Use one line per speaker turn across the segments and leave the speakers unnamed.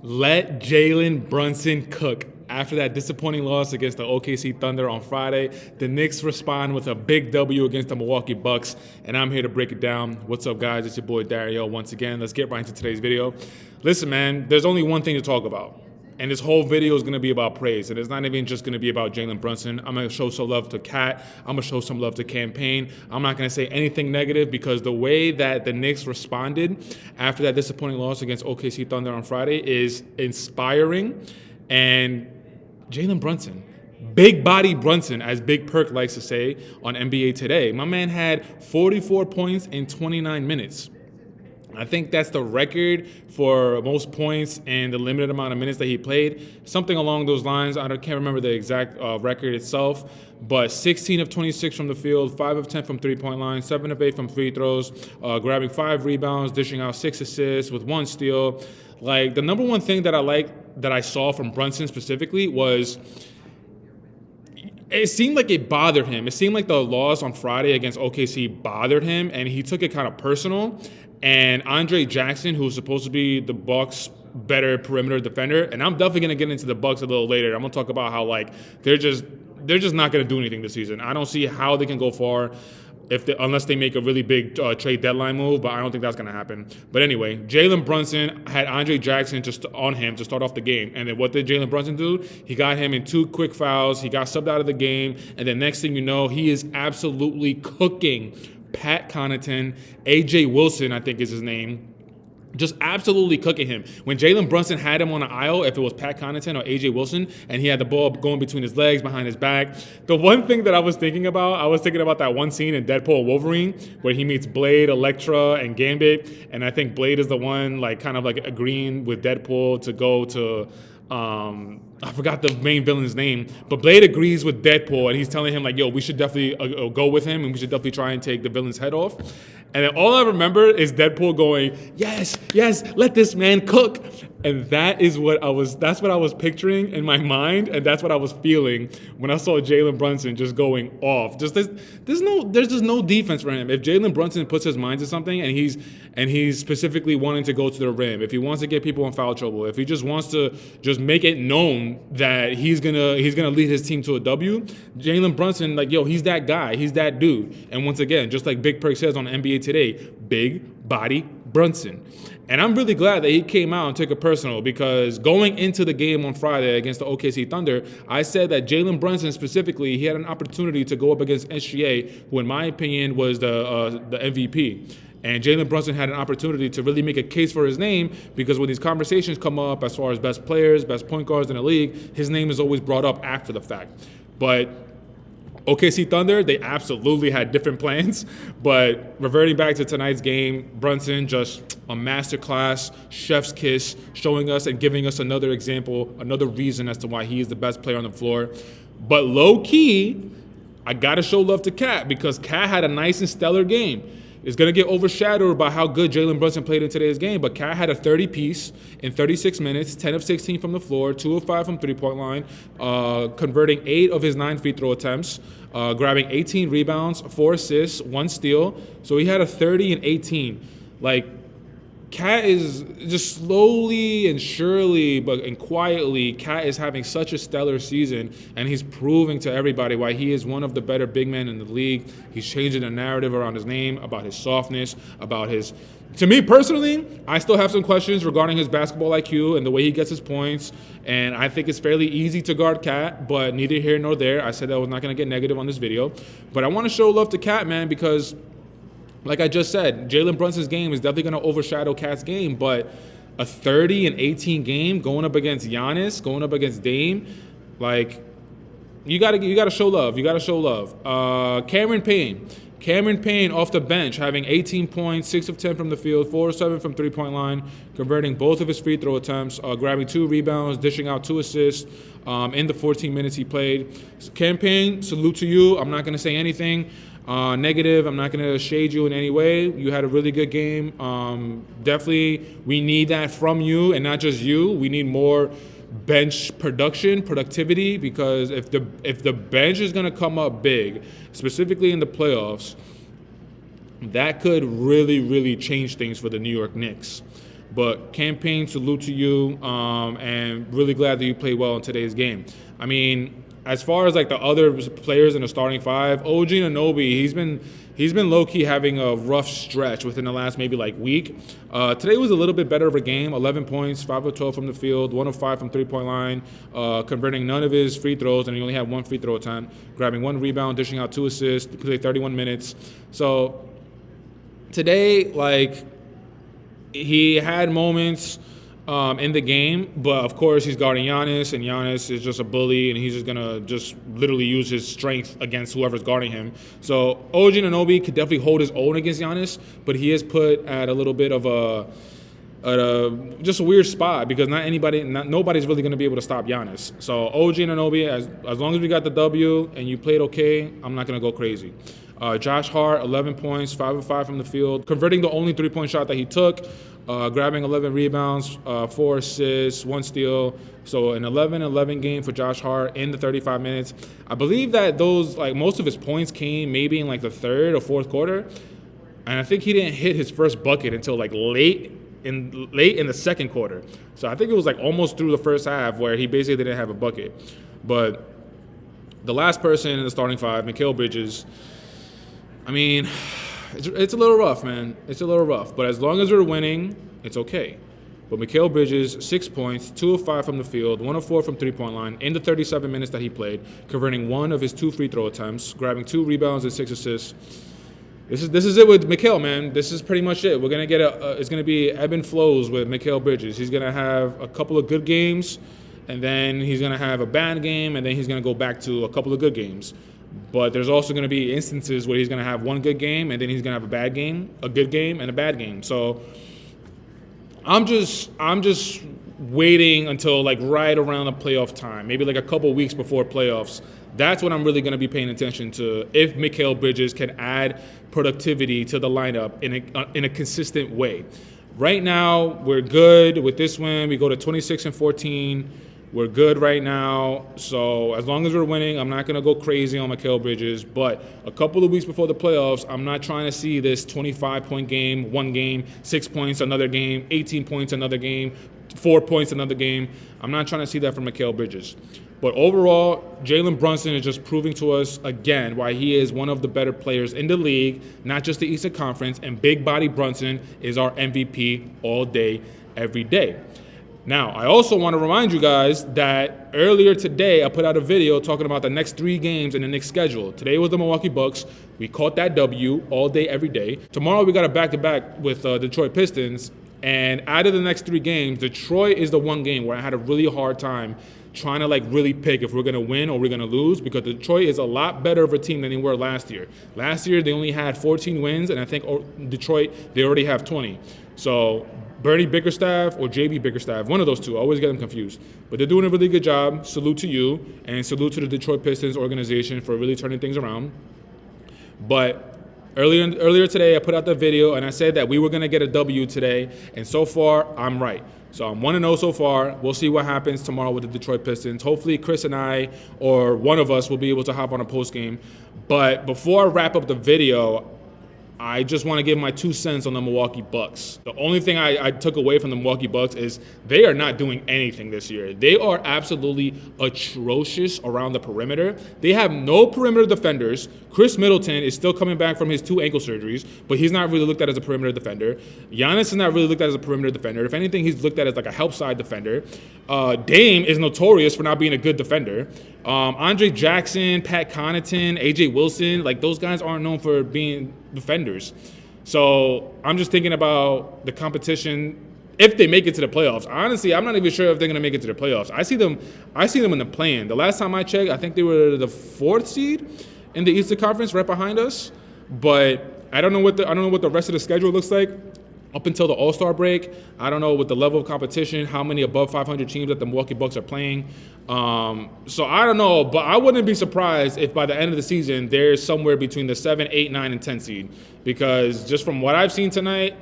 Let Jalen Brunson cook. After that disappointing loss against the OKC Thunder on Friday, the Knicks respond with a big W against the Milwaukee Bucks, and I'm here to break it down. What's up, guys? It's your boy Dariel once again. Let's get right into today's video. Listen, man, there's only one thing to talk about, and this whole video is going to be about praise, and it's not even just going to be about Jalen Brunson. I'm going to show some love to Cat. I'm going to show some love to Campaign. I'm not going to say anything negative because the way that the Knicks responded after that disappointing loss against OKC Thunder on Friday is inspiring. And Jalen Brunson, Big Body Brunson, as Big Perk likes to say on NBA Today. My man had 44 points in 29 minutes. I think that's the record for most points and the limited amount of minutes that he played. Something along those lines. I can't remember the exact record itself, but 16 of 26 from the field, 5 of 10 from three-point line, 7 of 8 from free throws, grabbing 5 rebounds, dishing out 6 assists with 1 steal. Like, the number one thing that I saw from Brunson specifically was it seemed like it bothered him. It seemed like the loss on Friday against OKC bothered him, and he took it kind of personal. And Andre Jackson, who's supposed to be the Bucks' better perimeter defender, and I'm definitely going to get into the Bucks a little later. I'm going to talk about how, like, they're just not going to do anything this season. I don't see how they can go far unless they make a really big trade deadline move, but I don't think that's going to happen. But anyway, Jalen Brunson had Andre Jackson just on him to start off the game. And then what did Jalen Brunson do? He got him in 2 quick fouls. He got subbed out of the game. And then next thing you know, he is absolutely cooking Pat Connaughton, AJ Wilson, I think is his name. Just absolutely cooking him. When Jalen Brunson had him on the aisle, if it was Pat Connaughton or AJ Wilson, and he had the ball going between his legs, behind his back, the one thing that I was thinking about that one scene in Deadpool and Wolverine where he meets Blade, Elektra, and Gambit, and I think Blade is the one kind of agreeing with Deadpool to go to I forgot the main villain's name, but Blade agrees with Deadpool, and he's telling him, yo, we should definitely go with him, and we should definitely try and take the villain's head off. And then all I remember is Deadpool going, yes, let this man cook. And that's what I was picturing in my mind, and that's what I was feeling when I saw Jalen Brunson just going off. There's just no defense for him. If Jalen Brunson puts his mind to something and he's specifically wanting to go to the rim, if he wants to get people in foul trouble, if he just wants to just make it known that he's gonna lead his team to a W, Jalen Brunson, he's that guy, he's that dude. And once again, just like Big Perk says on NBA Today, Big Body Brunson. And I'm really glad that he came out and took it personal, because going into the game on Friday against the OKC Thunder, I said that Jalen Brunson specifically, he had an opportunity to go up against SGA, who in my opinion was the MVP. And Jalen Brunson had an opportunity to really make a case for his name, because when these conversations come up as far as best players, best point guards in the league, his name is always brought up after the fact. But OKC Thunder, they absolutely had different plans. But reverting back to tonight's game, Brunson just a masterclass, chef's kiss, showing us and giving us another example, another reason as to why he is the best player on the floor. But low-key, I got to show love to Cat, because Cat had a nice and stellar game. It's going to get overshadowed by how good Jalen Brunson played in today's game, but Cat had a 30-piece in 36 minutes, 10 of 16 from the floor, 2 of 5 from three-point line, converting 8 of his 9 free throw attempts, grabbing 18 rebounds, 4 assists, 1 steal. So he had a 30 and 18. Cat is just slowly and surely, and quietly, Cat is having such a stellar season, and he's proving to everybody why he is one of the better big men in the league. He's changing the narrative around his name, about his softness, to me personally, I still have some questions regarding his basketball IQ and the way he gets his points, and I think it's fairly easy to guard Cat, but neither here nor there. I said I was not going to get negative on this video, but I want to show love to Cat, man, because like I just said, Jalen Brunson's game is definitely going to overshadow Cat's game, but a 30 and 18 game going up against Giannis, going up against Dame, you gotta show love. You gotta show love. Cameron Payne off the bench, having 18 points, 6 of 10 from the field, 4 of 7 from three-point line, converting both of his free throw attempts, grabbing 2 rebounds, dishing out 2 assists in the 14 minutes he played. Cam Payne, salute to you. I'm not going to say anything negative. I'm not going to shade you in any way. You had a really good game. Definitely, we need that from you, and not just you. We need more bench productivity, because if the bench is going to come up big, specifically in the playoffs, that could really, really change things for the New York Knicks. But campaign, salute to you, and really glad that you played well in today's game. I mean, as far as like the other players in the starting five, OG Anunoby, he's been low-key having a rough stretch within the last maybe like week. Today was a little bit better of a game, 11 points, 5 of 12 from the field, 1 of 5 from three-point line, converting none of his free throws, and he only had 1 free throw attempt, grabbing 1 rebound, dishing out 2 assists, played 31 minutes. So today, like, he had moments in the game, but of course he's guarding Giannis, and Giannis is just a bully, and he's just gonna just literally use his strength against whoever's guarding him. So OG Anunoby could definitely hold his own against Giannis, but he is put at a little bit of just a weird spot because nobody's really gonna be able to stop Giannis. So OG Anunoby, as long as we got the W and you played okay, I'm not gonna go crazy. Josh Hart, 11 points, 5 of 5 from the field, converting the only three-point shot that he took, grabbing 11 rebounds, 4 assists, 1 steal. So an 11-11 game for Josh Hart in the 35 minutes. I believe that those, like, most of his points came maybe in like the third or fourth quarter, and I think he didn't hit his first bucket until like late in the second quarter. So I think it was like almost through the first half where he basically didn't have a bucket. But the last person in the starting five, Mikal Bridges, I mean, it's a little rough, man. It's a little rough. But as long as we're winning, it's okay. But Mikal Bridges, 6 points, 2 of 5 from the field, 1 of 4 from three-point line in the 37 minutes that he played, converting 1 of his 2 free throw attempts, grabbing 2 rebounds and 6 assists. This is it with Mikal, man. This is pretty much it. We're gonna get it's gonna be ebb and flows with Mikal Bridges. He's gonna have a couple of good games, and then he's gonna have a bad game, and then he's gonna go back to a couple of good games. But there's also going to be instances where he's going to have one good game, and then he's going to have a bad game, a good game, and a bad game. So I'm just waiting until like right around the playoff time, maybe like a couple weeks before playoffs. That's when I'm really going to be paying attention to if Mikal Bridges can add productivity to the lineup in a consistent way. Right now, we're good with this win. We go to 26-14. We're good right now, so as long as we're winning, I'm not going to go crazy on Mikal Bridges. But a couple of weeks before the playoffs, I'm not trying to see this 25-point game, one game, 6 points, another game, 18 points, another game, 4 points, another game. I'm not trying to see that from Mikal Bridges. But overall, Jalen Brunson is just proving to us again why he is one of the better players in the league, not just the Eastern Conference, and Big Body Brunson is our MVP all day, every day. Now, I also want to remind you guys that earlier today, I put out a video talking about the next 3 games in the Knicks schedule. Today was the Milwaukee Bucks. We caught that W all day, every day. Tomorrow, we got a back-to-back with Detroit Pistons. And out of the next 3 games, Detroit is the one game where I had a really hard time trying to like really pick if we're going to win or we're going to lose, because Detroit is a lot better of a team than they were last year. Last year, they only had 14 wins, and I think Detroit, they already have 20. So Bernie Bickerstaff or JB Bickerstaff, one of those two. I always get them confused. But they're doing a really good job. Salute to you, and salute to the Detroit Pistons organization for really turning things around. But earlier today, I put out the video, and I said that we were going to get a W today, and so far, I'm right. So I'm 1-0 so far. We'll see what happens tomorrow with the Detroit Pistons. Hopefully, Chris and I, or one of us, will be able to hop on a post game. But before I wrap up the video, I just want to give my 2 cents on the Milwaukee Bucks. The only thing I took away from the Milwaukee Bucks is they are not doing anything this year. They are absolutely atrocious around the perimeter. They have no perimeter defenders. Chris Middleton is still coming back from his 2 ankle surgeries, but he's not really looked at as a perimeter defender. Giannis is not really looked at as a perimeter defender. If anything, he's looked at as like a help side defender. Dame is notorious for not being a good defender. Andre Jackson, Pat Connaughton, AJ Wilson, like those guys aren't known for being defenders. So I'm just thinking about the competition if they make it to the playoffs. Honestly, I'm not even sure if they're going to make it to the playoffs. I see them in the play-in. The last time I checked, I think they were the 4th seed in the Eastern Conference, right behind us. But I don't know what the rest of the schedule looks like up until the All-Star break. I don't know what the level of competition, how many above 500 teams that the Milwaukee Bucks are playing. So I don't know, but I wouldn't be surprised if by the end of the season they're somewhere between the 7, 8, 9, and 10 seed. Because just from what I've seen tonight,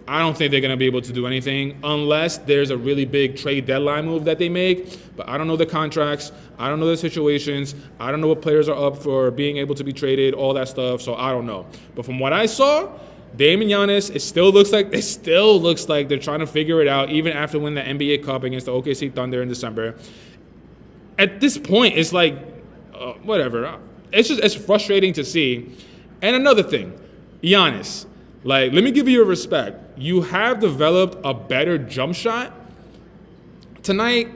I don't think they're going to be able to do anything unless there's a really big trade deadline move that they make. But I don't know the contracts. I don't know the situations. I don't know what players are up for being able to be traded, all that stuff. So I don't know. But from what I saw, Dame and Giannis, it still looks like they're trying to figure it out, even after winning the NBA Cup against the OKC Thunder in December. At this point, it's like, whatever. It's frustrating to see. And another thing, Giannis, like, let me give you your respect. You have developed a better jump shot. Tonight,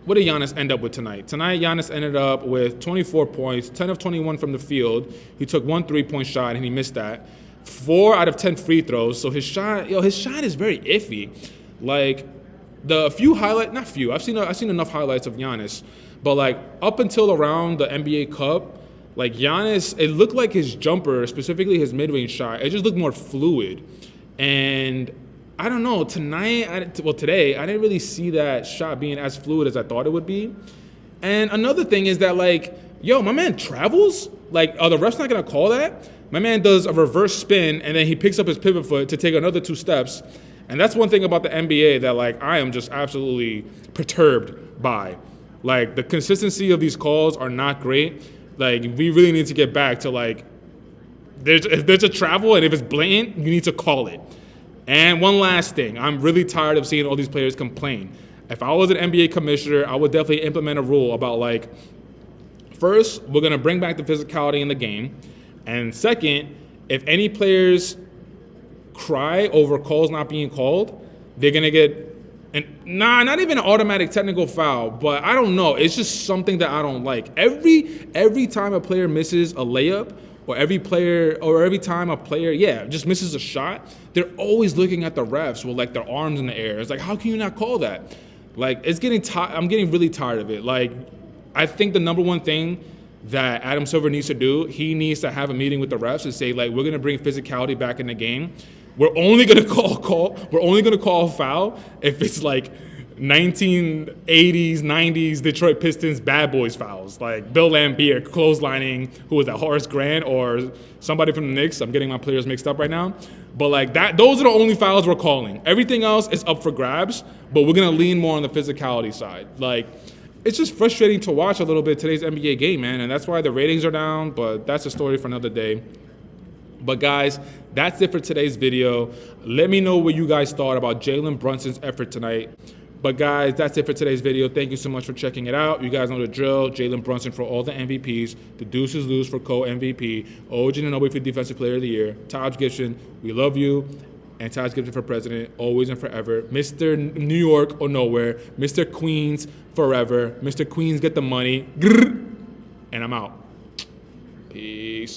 what did Giannis end up with tonight? Tonight, Giannis ended up with 24 points, 10 of 21 from the field. He took 1 3-point shot, and he missed that. 4 out of 10 free throws. So his shot is very iffy. Like, I've seen enough highlights of Giannis. But, like, up until around the NBA Cup, like, Giannis, it looked like his jumper, specifically his mid-range shot, it just looked more fluid. And I don't know, today, I didn't really see that shot being as fluid as I thought it would be. And another thing is that, like, yo, my man travels? Like, are the refs not going to call that? My man does a reverse spin, and then he picks up his pivot foot to take another 2 steps. And that's one thing about the NBA that, like, I am just absolutely perturbed by. Like, the consistency of these calls are not great. Like, we really need to get back to, like, if there's a travel and if it's blatant, you need to call it. And one last thing, I'm really tired of seeing all these players complain. If I was an NBA commissioner, I would definitely implement a rule about, like, first, we're going to bring back the physicality in the game. And second, if any players cry over calls not being called, they're going to get, not even an automatic technical foul, but I don't know. It's just something that I don't like. Every time a player misses a layup, or every time a player, just misses a shot, they're always looking at the refs with, like, their arms in the air. It's like, how can you not call that? Like, I'm getting really tired of it. Like, I think the number one thing that Adam Silver needs to do, he needs to have a meeting with the refs and say, like, we're going to bring physicality back in the game. We're only going to call a foul if it's, like, 1980s, 90s Detroit Pistons bad boys fouls, like Bill Laimbeer clotheslining, who was that, Horace Grant, or somebody from the Knicks. I'm getting my players mixed up right now. But, like, those are the only fouls we're calling. Everything else is up for grabs, but we're going to lean more on the physicality side. Like, it's just frustrating to watch a little bit today's NBA game, man, and that's why the ratings are down, but that's a story for another day. But, guys, that's it for today's video. Let me know what you guys thought about Jalen Brunson's effort tonight. But, guys, that's it for today's video. Thank you so much for checking it out. You guys know the drill. Jalen Brunson for all the MVPs. The deuces lose for co-MVP. OG Anunoby for Defensive Player of the Year. Taj Gibson, we love you. And Taj Gibson for president, always and forever. Mr. New York or nowhere. Mr. Queens forever. Mr. Queens, get the money. And I'm out. Peace.